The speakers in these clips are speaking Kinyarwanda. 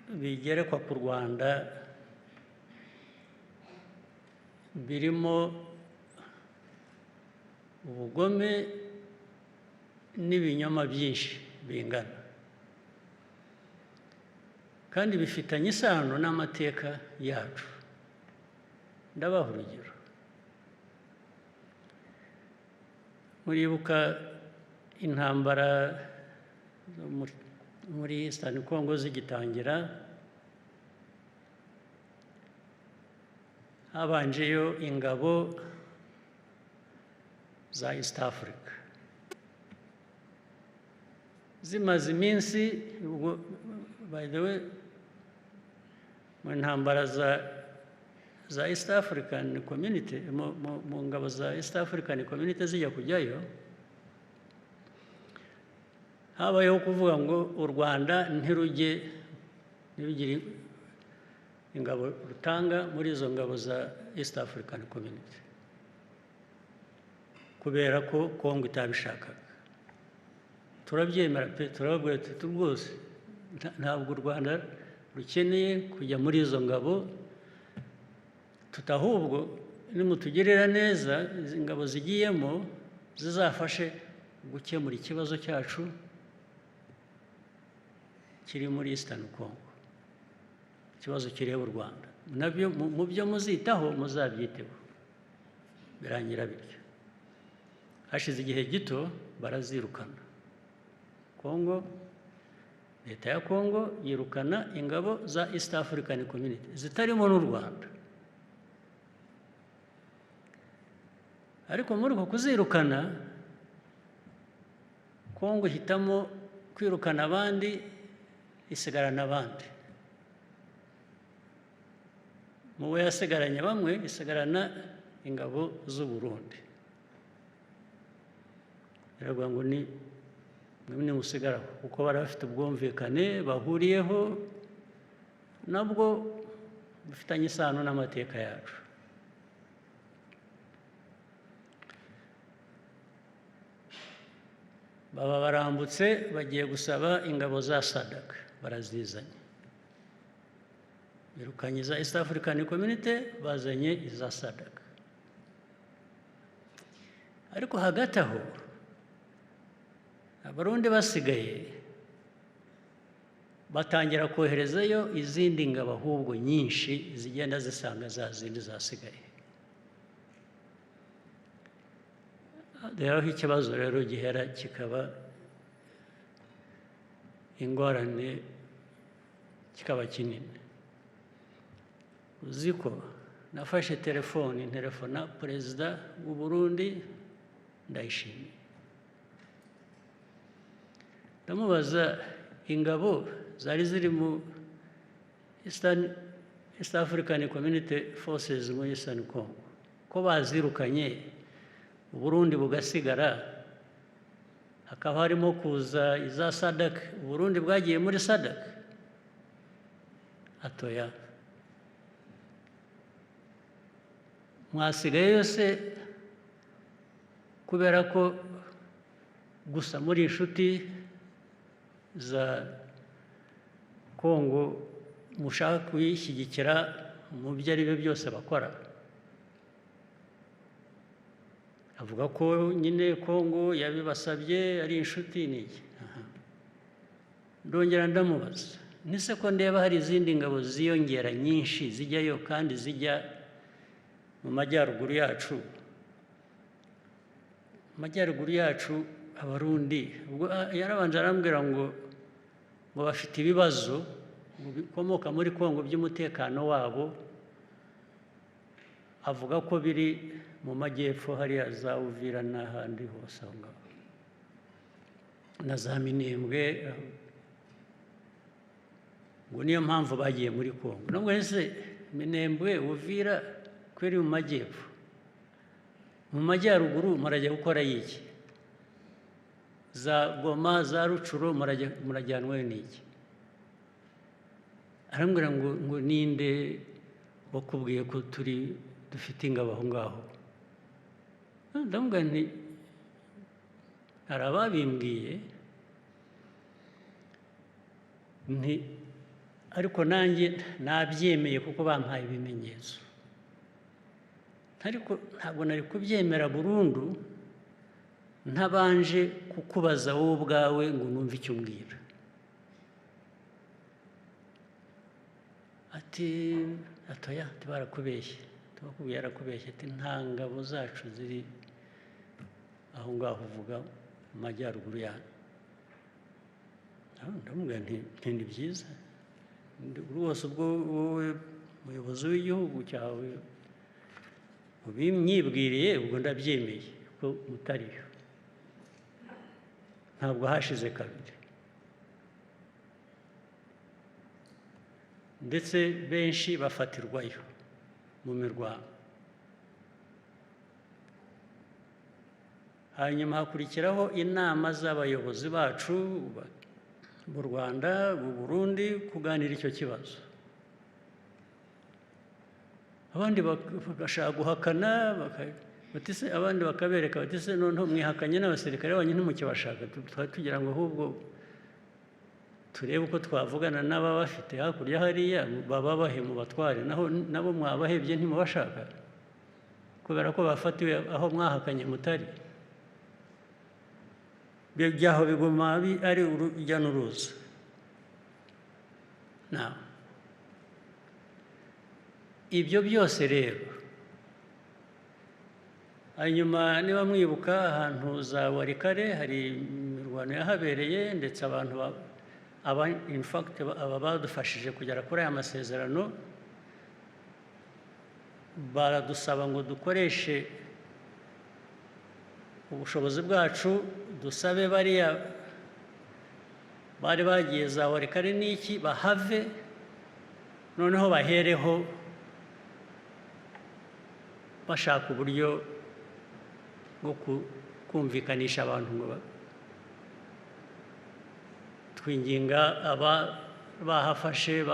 bigerekwa ku Rwanda birimo ubugome n'ibinyoma byinshi bingana, kandi bifitanye isano n'amateka yacu. Ndabaha urugero. Muribuka intambara muri Eastern Congo zigitangira, habanjeyo ingabo za East Africa. Zimaze iminsi, by the way, mu ntambara za East African Community, mu ngabo za East African Community zijya kujyayo, habayeho kuvuga ngo u Rwanda ntirugire ingabo rutanga muri izo ngabo za East African Community, kubera ko Kongo itabishakaga. Turabyemera pe, turababwira tuti rwose ntabwo u Rwanda rukeneye kujya muri izo ngabo, tutahubwo nimutugirira neza izi ngabo zigiyemo zizafashe gukemura ikibazo cyacu kiri muri Eastern Congo, ikibazo kireba u Rwanda. Nabyo mu byo muzitaho muzabyiteho. Birangira bityo. Hashize igihe gito barazirukana. Kongo, leta ya Kongo yirukana ingabo za East African Community zitarimo n'u Rwanda. Ariko muri uko kuzirukana, Kongo ihitamo kwirukana abandi, isigarana abandi. Mu bo yasigaranye bamwe, isigarana ingabo z'u Burundi. Biravuga ngo ni musigaraho, kuko bari bafite ubwumvikane bahuriyeho, nabwo bufitanye isano n'amateka yacu. Baba barambutse bagiye gusaba ingabo za SADC, barazizanye. Birukanye za East African Community, bazanye iza SADC. Ariko hagati aho Abarundi basigaye batangira koherezayo izindi ngabo ahubwo nyinshi zigenda zisanga za zindi zasigaye. Rero ikibazo rero gihera kikaba ingorane, kikaba kinini. Uziko nafashe telefona Perezida w'u Burundi Ndayishimiye, ndamubaza ingabo zari ziri mu East African Community Forces muri Eastern Congo ko bazirukanye, u Burundi bugasigara, hakaba harimo kuza iza SADC, u Burundi bwagiye muri SADC. Atoya, mwasigaye yose kubera ko gusa muri inshuti za Kongo mushaka kuyishyigikira mu byo ari byo byose bakora. Avuga ko nyine Kongo yabibasabye ari inshuti n'iki. Ndongera ndamubaza, nise ko ndeba hari izindi ngabo ziyongera nyinshi zijyayo kandi zijya mu majyaruguru yacu. Majyaruguru yacu Abarundi, yarabanje arambwira ngo bafite ibibazo bikomoka muri Kongo by'umutekano wabo. Avuga ko biri mu majyepfo hariya za Uvira n'ahandi hose aho ngaho, na za Minembwe, ngo niyo mpamvu bagiye muri Kongo. Nubwo ese Minembwe, Uvira kweri mu majyepfo, mu majyaruguru murajya gukora iki? Za Goma, za Rucuro murajyanwe n'iki? Arambwira ngo ninde wakubwiye ko dufite ingabo aho ngaho? Ndamubwira nti hari ababimbwiye, nti ariko nanjye nabyemeye kuko bampaye ibimenyetso, ariko ntabwo nari kubyemera burundu ntabanje kukubaza wowe ubwawe ngo numve icyo umbwira. Ati atoya barakubeshye, tubakubwiye yarakubeshye, ati nta ngabo zacu ziri aho ngaho uvuga mu majyaruguru yanyu. Ndamubwira nti ni byiza rwose, ubwo wowe umuyobozi w'igihugu cyawe ubimyibwiriye ubwo ndabyemeye ko mutariyo. Ntabwo hashize kabiri, ndetse benshi bafatirwayo mu mirwano. Hanyuma hakurikiraho inama z'abayobozi bacu mu Rwanda, mu Burundi, kuganira icyo kibazo. Abandi bagashaka guhakana, abandi bakabereka bati se noneho mwihakanye n'abasirikare banyu ntimukibashaka, twari tugira ngo ahubwo turebe uko twavugana n'ababafite hakurya hariya bababahe mu batware, nabo mwabahebye ntimubashaka kubera ko bafatiwe aho mwahakanye mutari. Byaho biguma ari urujya n'uruza. Ibyo byose rero, hanyuma niba mwibuka ahantu za Warikare hari imirwano yahabereye, ndetse abantu in fact aba badufashije kugera kuri aya masezerano baradusaba ngo dukoreshe ubushobozi bwacu, dusabe bariya bari bagiye za Warikare n'iki bahave, noneho bahereho bashaka uburyo bwo kumvikanisha abantu ngo twinginga bahafashe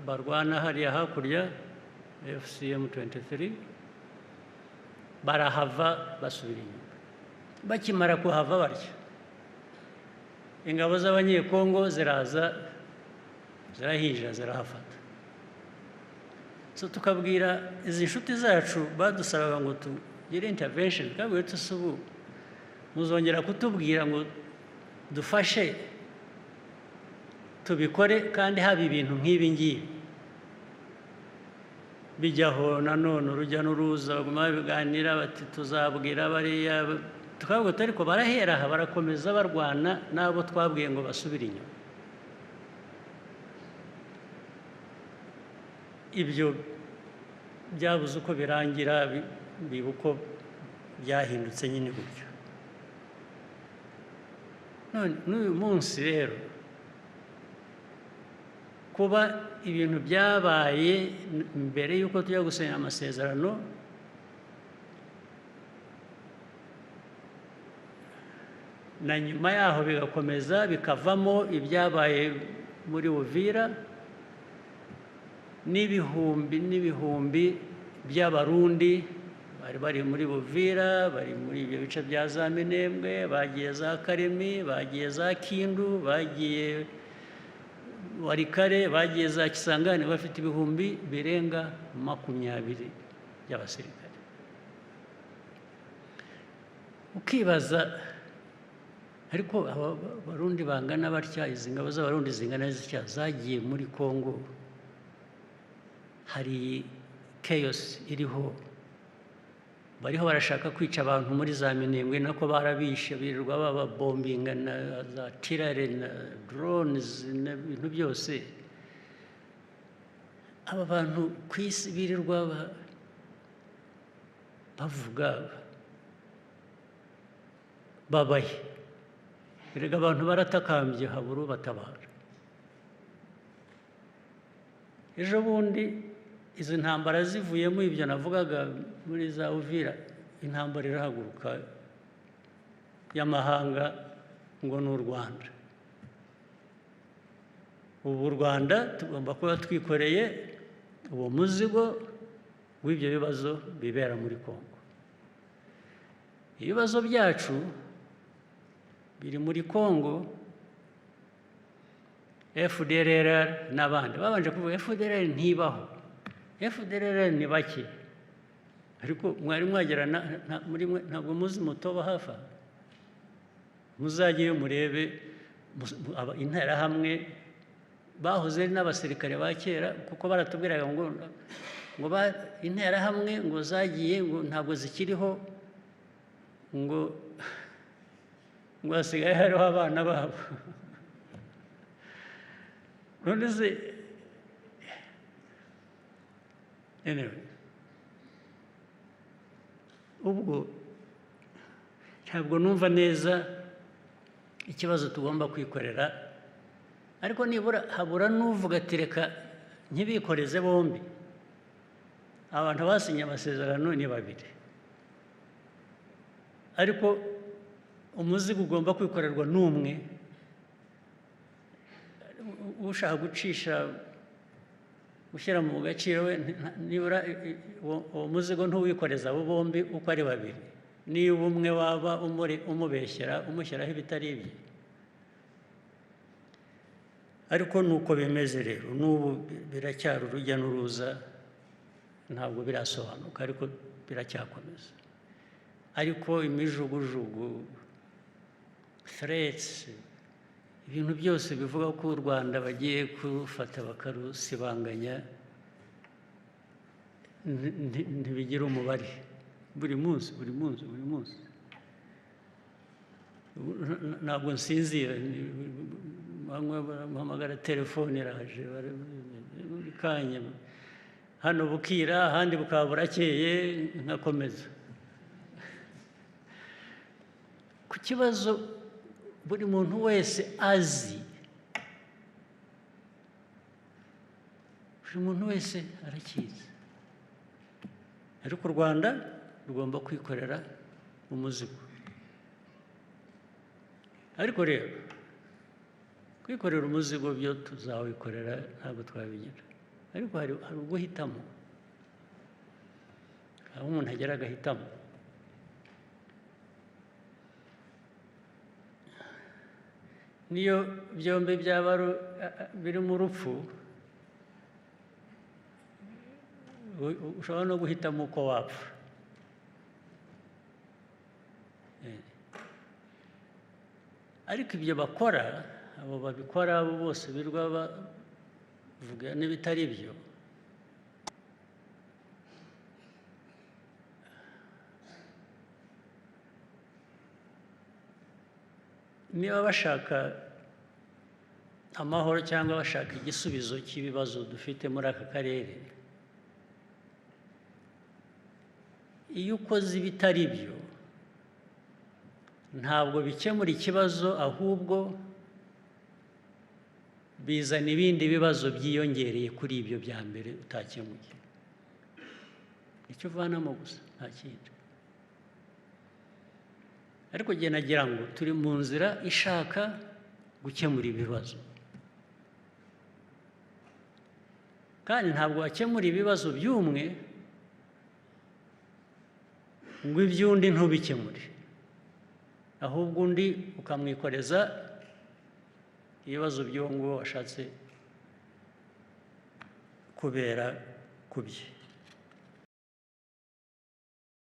barwana hariya hakurya FCM 23 barahava basubira inyuma. Bakimara kuhava barya, ingabo z'abanyekongo ziraza zirahinjira zirahafata. So tukabwira izi nshuti zacu badusabaga ngo tugire intervention, twabwiye tusubu muzongera kutubwira ngo dufashe tubikore kandi haba ibintu nk'ibi ngibi bijyaho. Nanone urujya n'uruza baguma babiganira bati tuzabwira bariya, tukavuga ariko barahera aha barakomeza barwana n'abo twabwiye ngo basubire inyuma. Ibyo byabuze uko birangira, biba uko byahindutse nyine gutyo. None n'uyu munsi rero kuba ibintu byabaye mbere y'uko tujya gusinya amasezerano, na nyuma yaho bigakomeza bikavamo ibyabaye muri Uvira, n'ibihumbi n'ibihumbi by'Abarundi bari bari muri Uvira, bari muri ibyo bice bya za Minembwe, bagiye za Karemi, bagiye za Kindu, bagiye Warikare, bagiye za Kisangani, bafite ibihumbi birenga 20 by'abasirikare. Ukibaza ariko Abarundi bangana batya, izi ngabo z'Abarundi zingana zitya zagiye muri Kongo, hari chaos iriho, bariho barashaka kwica abantu muri za Minembwe, nako barabishe birirwa bababombinga na za tirare na drones n'ibintu byose. Aba bantu ku isi birirwa bavuga babaye, erega abantu baratakambye habura batabara. Ejo bundi izi ntambara zivuyemo ibyo navugaga muri za Uvira, intambara irahaguruka y'amahanga ngo n'u Rwanda. Ubu u Rwanda tugomba kuba twikoreye uwo muzigo w'ibyo bibazo bibera muri Kongo. Ibibazo byacu biri muri Kongo, FDLR n'abandi babanje kuvuga FDLR ntibaho, FDLR ni bake, ariko mwari mwagera muri mwe ntabwo muzi Mutoba hafi aha, muzageyo murebe interahamwe bahoze n'abasirikare ba kera, kuko baratubwiraga ngo interahamwe ngo zagiye ngo ntabwo zikiriho, ngo hasigaye hariho abana babo. none se anyway, ubwo ntabwo numva neza ikibazo tugomba kwikorera, ariko nibura habura n'uvuga ati reka ntibikoreze bombi. Abantu basinye amasezerano ni babiri, ariko umuzigo ugomba kwikorerwa n'umwe. Ushaka gushyira mu gaciro we, nibura uwo muzigo ntuwikoreza abo bombi uko ari babiri. Niba umwe waba umubeshyera umushyiraho ibitari ibye. Ariko nuko bimeze rero, n'ubu biracyari urujya n'uruza, ntabwo birasobanuka, ariko biracyakomeza. Ariko imijugujugu, threats, ibintu byose bivuga ko u Rwanda bagiye kurufata bakarusibanganya, ntibigira umubare. Buri munsi ntabwo nsinzira, bahamagara telefone iraje buri kanya, hano bukira ahandi bukaba burakeye, nkakomeza ku kibazo buri muntu wese azi, buri muntu wese arakizi, ariko u Rwanda rugomba kwikorera umuzigo. Ariko rero kwikorera umuzigo byo tuzawikorera, ntabwo twabigira, ariko hari uguhitamo, aho umuntu agera agahitamo. Niyo byombi byaba biri mu rupfu, ushobora no guhitamo uko wapfa. Ariko ibyo bakora, abo babikora abo bose birirwa bavuga n'ibitari byo, niba bashaka amahoro cyangwa bashaka igisubizo cy'ibibazo dufite muri aka karere, iyo ukoze ibitari byo ntabwo bikemura ikibazo, ahubwo bizana ibindi bibazo byiyongereye kuri ibyo bya mbere utakemuye. Icyo uvanamo gusa, nta kindi. Ariko njye nagira ngo turi mu nzira ishaka gukemura ibibazo, kandi ntabwo wakemura ibibazo by'umwe ngo iby'undi ntubikemure, ahubwo undi ukamwikoreza ibibazo by'uwo nguwo washatse kubera ku bye.